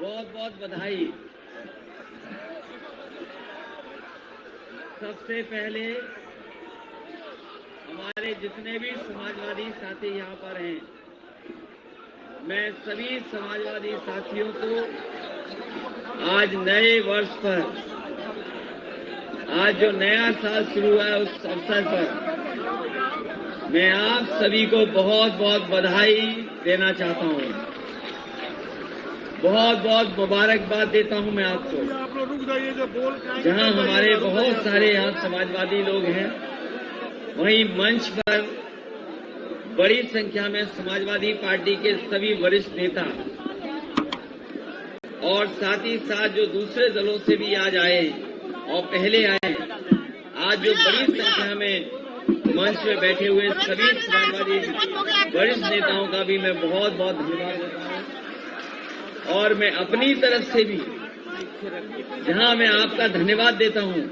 बहुत बहुत बधाई। सबसे पहले हमारे जितने भी समाजवादी साथी यहाँ पर हैं, मैं सभी समाजवादी साथियों को आज नए वर्ष पर, आज जो नया साल शुरू हुआ है उस अवसर पर मैं आप सभी को बहुत बहुत बधाई देना चाहता हूँ। बहुत बहुत मुबारकबाद देता हूँ मैं आपको। जहाँ हमारे बहुत सारे यहाँ समाजवादी लोग हैं, वहीं मंच पर बड़ी संख्या में समाजवादी पार्टी के सभी वरिष्ठ नेता और साथ ही साथ जो दूसरे दलों से भी आज आए और पहले आए, आज जो बड़ी संख्या में मंच में बैठे हुए सभी समाजवादी वरिष्ठ नेताओं का भी मैं बहुत बहुत धन्यवाद देता हूँ। और मैं अपनी तरफ से भी जहां मैं आपका धन्यवाद देता हूं,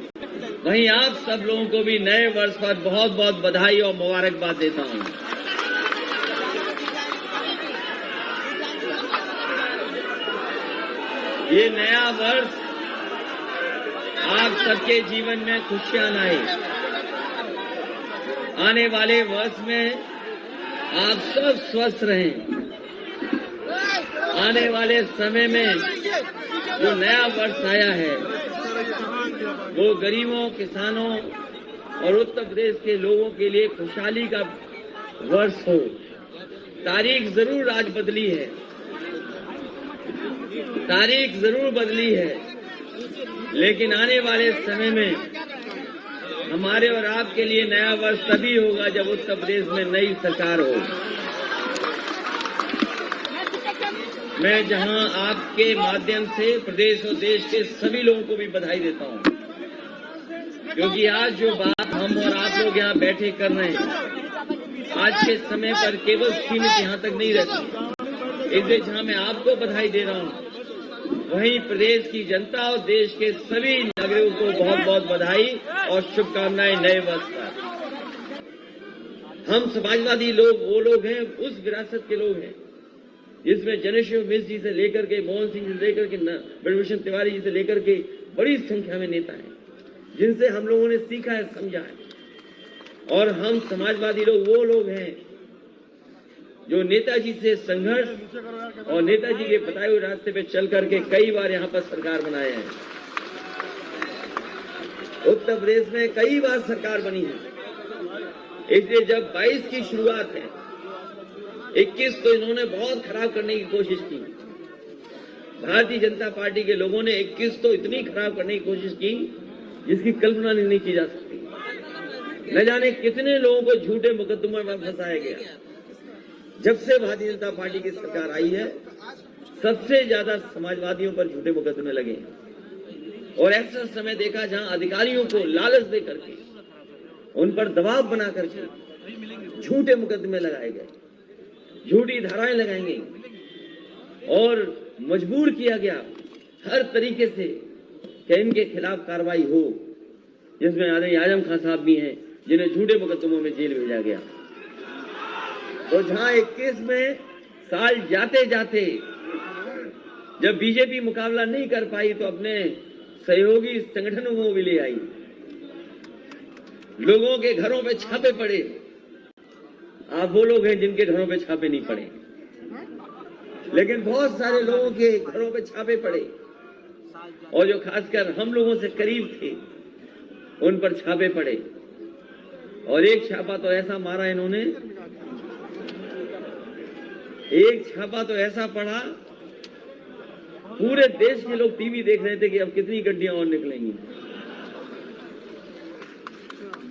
वहीं आप सब लोगों को भी नए वर्ष पर बहुत बहुत बधाई और मुबारकबाद देता हूं। ये नया वर्ष आप सबके जीवन में खुशियां लाए। आने वाले वर्ष में आप सब स्वस्थ रहें। आने वाले समय में जो नया वर्ष आया है वो गरीबों, किसानों और उत्तर प्रदेश के लोगों के लिए खुशहाली का वर्ष हो। तारीख जरूर आज बदली है, तारीख जरूर बदली है, लेकिन आने वाले समय में हमारे और आपके लिए नया वर्ष तभी होगा जब उत्तर प्रदेश में नई सरकार हो। मैं जहां आपके माध्यम से प्रदेश और देश के सभी लोगों को भी बधाई देता हूं, क्योंकि आज जो बात हम और आप लोग यहां बैठे कर रहे हैं, आज के समय पर केवल सीमित यहां तक नहीं रहती। इसलिए जहां मैं आपको बधाई दे रहा हूं, वहीं प्रदेश की जनता और देश के सभी नागरिकों को बहुत बहुत बधाई और शुभकामनाएं नए वर्ष पर। हम समाजवादी लोग वो लोग हैं, उस विरासत के लोग हैं जिसमें जनेश्वर मिश्र जी से लेकर के, मोहन सिंह जी से लेकर के, ब्रजभूषण तिवारी जी से लेकर के बड़ी संख्या में नेता हैं जिनसे हम लोगों ने सीखा है, समझा है। और हम समाजवादी लोग वो लोग हैं जो नेताजी से संघर्ष और नेताजी के बताए हुए रास्ते पे चल करके कई बार यहाँ पर सरकार बनाए हैं। उत्तर प्रदेश में कई बार सरकार बनी है। इसलिए जब 22 की शुरुआत है, 21 तो इन्होंने बहुत खराब करने की कोशिश की। भारतीय जनता पार्टी के लोगों ने 21 तो इतनी खराब करने की कोशिश की जिसकी कल्पना नहीं की जा सकती। न जाने कितने लोगों को झूठे मुकदमे में फंसाया गया। जब से भारतीय जनता पार्टी की सरकार आई है, सबसे ज्यादा समाजवादियों पर झूठे मुकदमे लगे हैं। और ऐसा समय देखा जहां अधिकारियों को लालच दे करके, उन पर दबाव बना करके झूठे मुकदमे लगाए गए, झूठी धाराएं लगाई गई और मजबूर किया गया हर तरीके से कि इनके खिलाफ कार्रवाई हो, जिसमें आदरणीय आजम खान साहब भी हैं जिन्हें झूठे मुकदमों में जेल भेजा गया। तो जहां 21 में साल जाते जाते जब बीजेपी मुकाबला नहीं कर पाई तो अपने सहयोगी संगठनों को भी ले आई। लोगों के घरों पे छापे पड़े। आप वो लोग हैं जिनके घरों पे छापे नहीं पड़े, लेकिन बहुत सारे लोगों के घरों पे छापे पड़े और जो खासकर हम लोगों से करीब थे उन पर छापे पड़े। और एक छापा तो ऐसा मारा इन्होंने, एक छापा तो ऐसा पड़ा, पूरे देश के लोग टीवी देख रहे थे कि अब कितनी गड्डियां और निकलेंगी।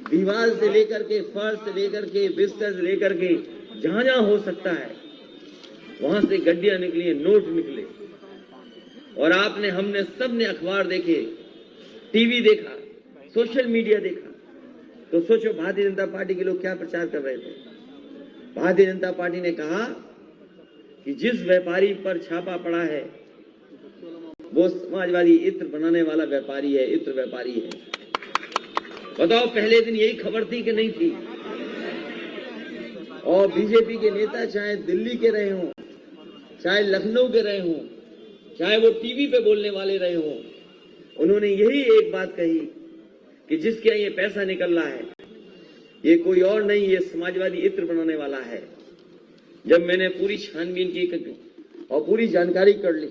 दीवार से लेकर के, फर्श से लेकर के, बिस्तर से लेकर के, जहां जहां हो सकता है वहां से गड्डियां निकली, नोट निकले। और आपने, हमने, सबने अखबार देखे, टीवी देखा, सोशल मीडिया देखा। तो सोचो भारतीय जनता पार्टी के लोग क्या प्रचार कर रहे थे। भारतीय जनता पार्टी ने कहा कि जिस व्यापारी पर छापा पड़ा है वो समाजवादी इत्र बनाने वाला व्यापारी है, इत्र व्यापारी है। बताओ, पहले दिन यही खबर थी कि नहीं थी? और बीजेपी के नेता चाहे दिल्ली के रहे हों, चाहे लखनऊ के रहे हों, चाहे वो टीवी पे बोलने वाले रहे हों, उन्होंने यही एक बात कही कि जिसके यहाँ ये पैसा निकल रहा है ये कोई और नहीं, ये समाजवादी इत्र बनाने वाला है। जब मैंने पूरी छानबीन की और पूरी जानकारी कर ली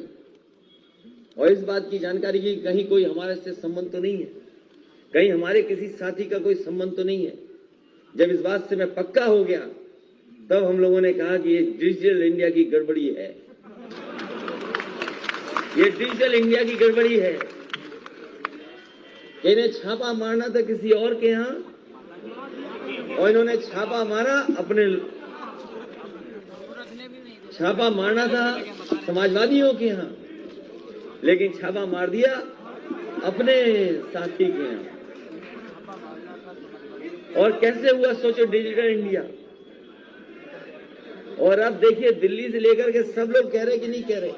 और इस बात की जानकारी की कहीं कोई हमारे से संबंध तो नहीं है, कहीं हमारे किसी साथी का कोई संबंध तो नहीं है, जब इस बात से मैं पक्का हो गया तब हम लोगों ने कहा कि ये डिजिटल इंडिया की गड़बड़ी है, ये डिजिटल इंडिया की गड़बड़ी है। इन्हें छापा मारना था किसी और के यहाँ और इन्होंने छापा मारा छापा मारना था समाजवादियों के यहाँ, लेकिन छापा मार दिया अपने साथी के यहाँ। और कैसे हुआ सोचो डिजिटल इंडिया। और अब देखिए दिल्ली से लेकर के सब लोग कह रहे कि नहीं कह रहे।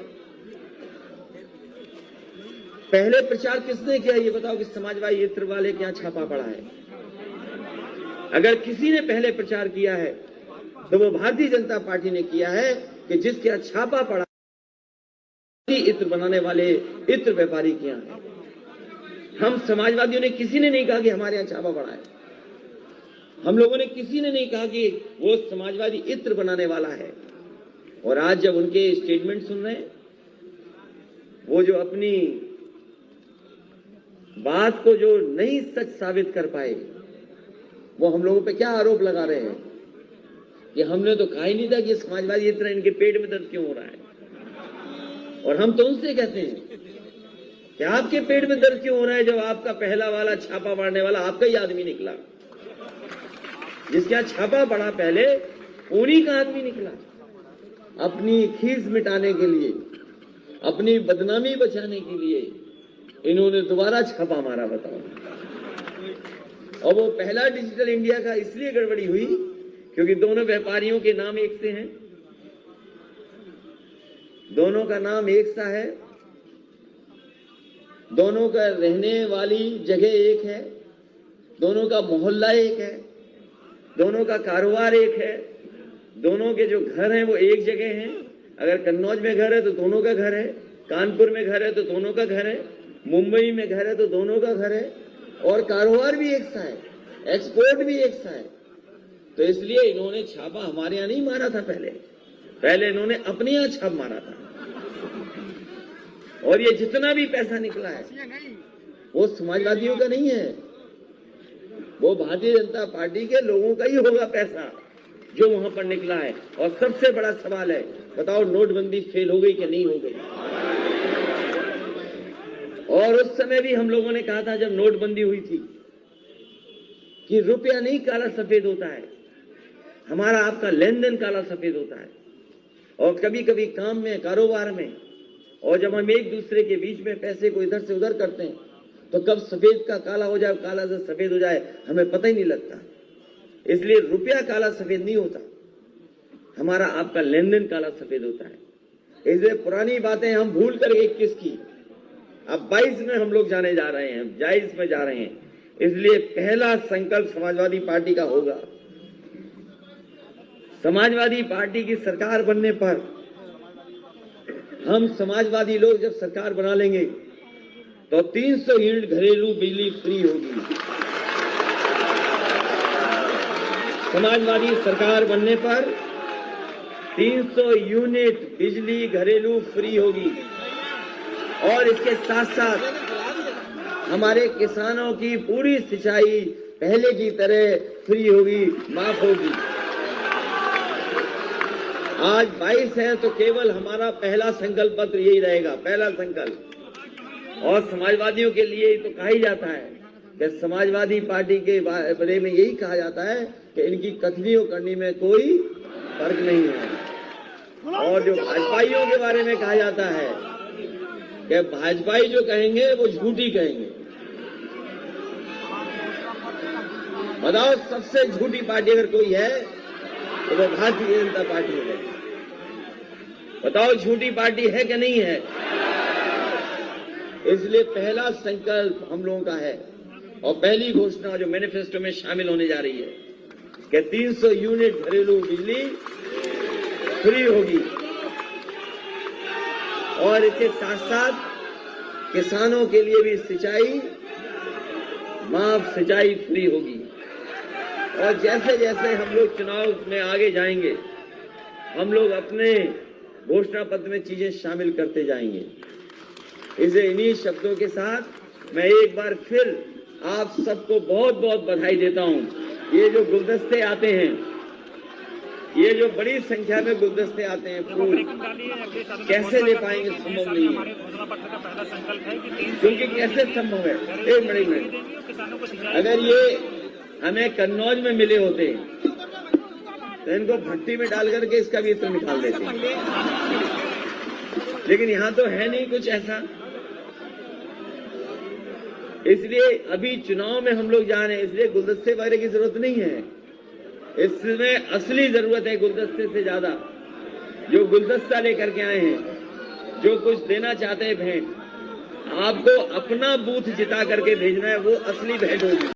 पहले प्रचार किसने किया ये बताओ कि समाजवादी इत्र वाले के यहाँ छापा पड़ा है। अगर किसी ने पहले प्रचार किया है तो वो भारतीय जनता पार्टी ने किया है कि जिसके यहाँ छापा पड़ा इत्र बनाने वाले इत्र व्यापारी के यहाँ है। हम समाजवादियों ने किसी ने नहीं कहा कि हमारे यहाँ छापा पड़ा है। हम लोगों ने किसी ने नहीं कहा कि वो समाजवादी इत्र बनाने वाला है। और आज जब उनके स्टेटमेंट सुन रहे हैं, वो जो अपनी बात को जो नहीं सच साबित कर पाए, वो हम लोगों पे क्या आरोप लगा रहे हैं कि हमने तो कहा ही नहीं था कि समाजवादी इत्र इनके पेट में दर्द क्यों हो रहा है। और हम तो उनसे कहते हैं कि आपके पेट में दर्द क्यों हो रहा है जब आपका पहला वाला छापा मारने वाला आपका ही आदमी निकला। जिसके यहाँ छापा पड़ा पहले उन्हीं का आदमी निकला। अपनी खीस मिटाने के लिए, अपनी बदनामी बचाने के लिए इन्होंने दोबारा छापा मारा। बताओ। और वो पहला डिजिटल इंडिया का इसलिए गड़बड़ी हुई क्योंकि दोनों व्यापारियों के नाम एक से हैं, दोनों का नाम एक सा है, दोनों का रहने वाली जगह एक है, दोनों का मोहल्ला एक है, दोनों का कारोबार एक है, दोनों के जो घर हैं वो एक जगह हैं। अगर कन्नौज में घर है तो दोनों का घर है, कानपुर में घर है तो दोनों का घर है, मुंबई में घर है तो दोनों का घर है, और कारोबार भी एक सा है, एक्सपोर्ट भी एक सा है। तो इसलिए इन्होंने छापा हमारे यहाँ नहीं मारा था। पहले इन्होंने अपने यहाँ छाप मारा था। और ये जितना भी पैसा निकला है वो समाजवादियों का नहीं है, वो भारतीय जनता पार्टी के लोगों का ही होगा पैसा जो वहां पर निकला है। और सबसे बड़ा सवाल है, बताओ नोटबंदी फेल हो गई कि नहीं हो गई। और उस समय भी हम लोगों ने कहा था जब नोटबंदी हुई थी कि रुपया नहीं काला सफेद होता है, हमारा आपका लेन देन काला सफेद होता है। और कभी कभी काम में, कारोबार में, और जब हम एक दूसरे के बीच में पैसे को इधर से उधर करते हैं तो कब सफेद का काला हो जाए, काला से सफेद हो जाए, हमें पता ही नहीं लगता। इसलिए रुपया काला सफेद नहीं होता, हमारा आपका लेन देन काला सफेद होता है। इसलिए पुरानी बातें हम भूल कर 21 की अब 22 में हम लोग जाने जा रहे हैं, 22 में जा रहे हैं। इसलिए पहला संकल्प समाजवादी पार्टी का होगा, समाजवादी पार्टी की सरकार बनने पर हम समाजवादी लोग जब सरकार बना लेंगे तो 300 यूनिट घरेलू बिजली फ्री होगी। समाजवादी सरकार बनने पर 300 यूनिट बिजली घरेलू फ्री होगी। और इसके साथ साथ हमारे किसानों की पूरी सिंचाई पहले की तरह फ्री होगी, माफ होगी। आज 22 है तो केवल हमारा पहला संकल्प पत्र यही रहेगा, पहला संकल्प। और समाजवादियों के लिए तो कहा ही जाता है कि समाजवादी पार्टी के बारे में यही कहा जाता है कि इनकी कथनियों करनी में कोई फर्क नहीं है। और जो भाजपाइयों के बारे में कहा जाता है कि भाजपाई जो कहेंगे वो झूठी कहेंगे। बताओ सबसे झूठी पार्टी अगर कोई है तो वो भारतीय जनता पार्टी है। बताओ झूठी पार्टी है कि नहीं है। इसलिए पहला संकल्प हम लोगों का है और पहली घोषणा जो मैनिफेस्टो में शामिल होने जा रही है कि 300 यूनिट घरेलू बिजली फ्री होगी। और इसके साथ साथ किसानों के लिए भी सिंचाई माफ सिंचाई फ्री होगी। और जैसे जैसे हम लोग चुनाव में आगे जाएंगे, हम लोग अपने घोषणा पत्र में चीजें शामिल करते जाएंगे। इसे इन्हीं शब्दों के साथ मैं एक बार फिर आप सबको बहुत बहुत बधाई देता हूं। ये जो गुलदस्ते आते हैं, ये जो बड़ी संख्या में गुलदस्ते आते हैं, फूल कैसे ले पाएंगे, संभव नहीं है। क्योंकि कैसे संभव है, एक मिनट, अगर ये हमें कन्नौज में मिले होते तो इनको भट्टी में डाल करके इसका भी इत्र निकाल देते, लेकिन यहाँ तो है नहीं कुछ ऐसा। इसलिए अभी चुनाव में हम लोग जा रहे हैं, इसलिए गुलदस्ते वगैरह की जरूरत नहीं है। इसमें असली जरूरत है गुलदस्ते से ज्यादा, जो गुलदस्ता लेकर के आए हैं, जो कुछ देना चाहते हैं भेंट, आपको अपना बूथ जिता करके भेजना है, वो असली भेंट होगी।